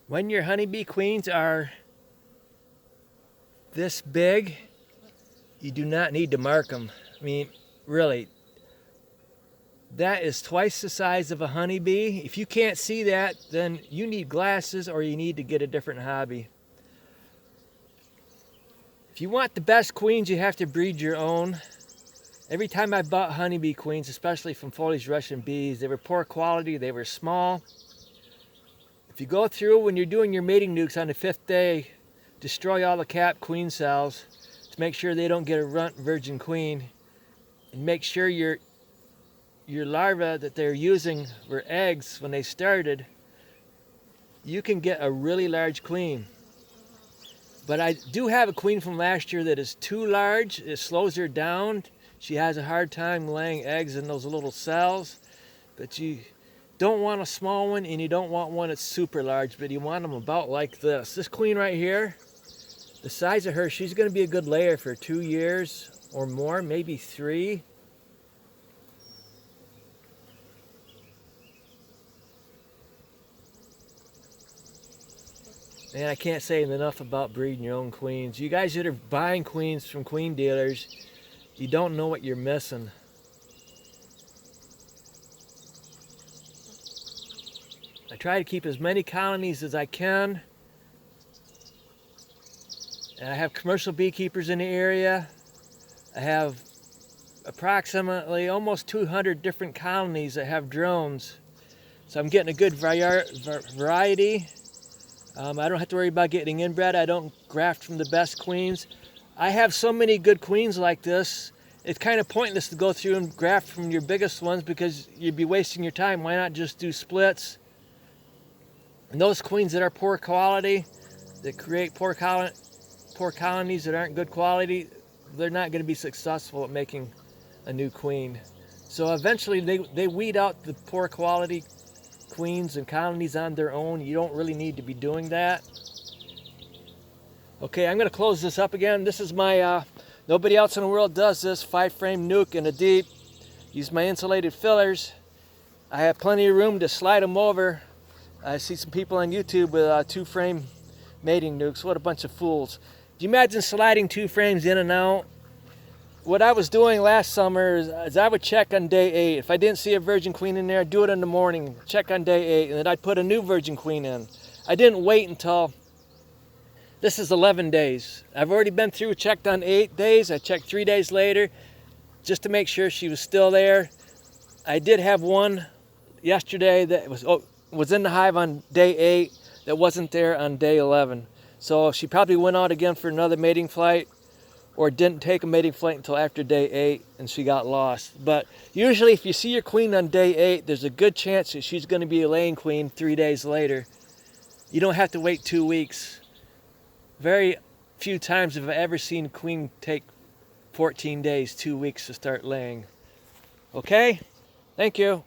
When your honeybee queens are this big, you do not need to mark them. I mean, really, that is twice the size of a honeybee. If you can't see that, then you need glasses or you need to get a different hobby. If you want the best queens, you have to breed your own. Every time I bought honeybee queens, especially from Foley's Russian Bees, they were poor quality, they were small. If you go through when you're doing your mating nukes on the 5th day, destroy all the capped queen cells to make sure they don't get a runt virgin queen, and make sure your larvae that they're using were eggs when they started, you can get a really large queen. But I do have a queen from last year that is too large. It slows her down. She has a hard time laying eggs in those little cells. But you don't want a small one and you don't want one that's super large, but you want them about like this. This queen right here, the size of her, she's going to be a good layer for 2 years or more, maybe 3. Man, I can't say enough about breeding your own queens. You guys that are buying queens from queen dealers, you don't know what you're missing. I try to keep as many colonies as I can. And I have commercial beekeepers in the area. I have approximately almost 200 different colonies that have drones. So I'm getting a good variety. I don't have to worry about getting inbred. I don't graft from the best queens. I have so many good queens like this, it's kind of pointless to go through and graft from your biggest ones because you'd be wasting your time. Why not just do splits? And those queens that are poor quality, that create poor colonies that aren't good quality, they're not going to be successful at making a new queen. So eventually they weed out the poor quality queens and colonies on their own. You don't really need to be doing that. Okay, I'm going to close this up again. This is my, nobody else in the world does this, 5-frame nuke in a deep. Use my insulated fillers. I have plenty of room to slide them over. I see some people on YouTube with 2-frame mating nukes. What a bunch of fools. Do you imagine sliding 2 frames in and out? What I was doing last summer is I would check on day 8. If I didn't see a virgin queen in there, I'd do it in the morning, check on day 8, and then I'd put a new virgin queen in. I didn't wait until, this is 11 days. I've already been through, checked on 8 days. I checked 3 days later just to make sure she was still there. I did have one yesterday that was in the hive on day 8 that wasn't there on day 11. So she probably went out again for another mating flight, or didn't take a mating flight until after day 8 and she got lost. But usually if you see your queen on day 8, there's a good chance that she's going to be a laying queen 3 days later. You don't have to wait 2 weeks. Very few times have I ever seen a queen take 14 days, 2 weeks to start laying. Okay? Thank you.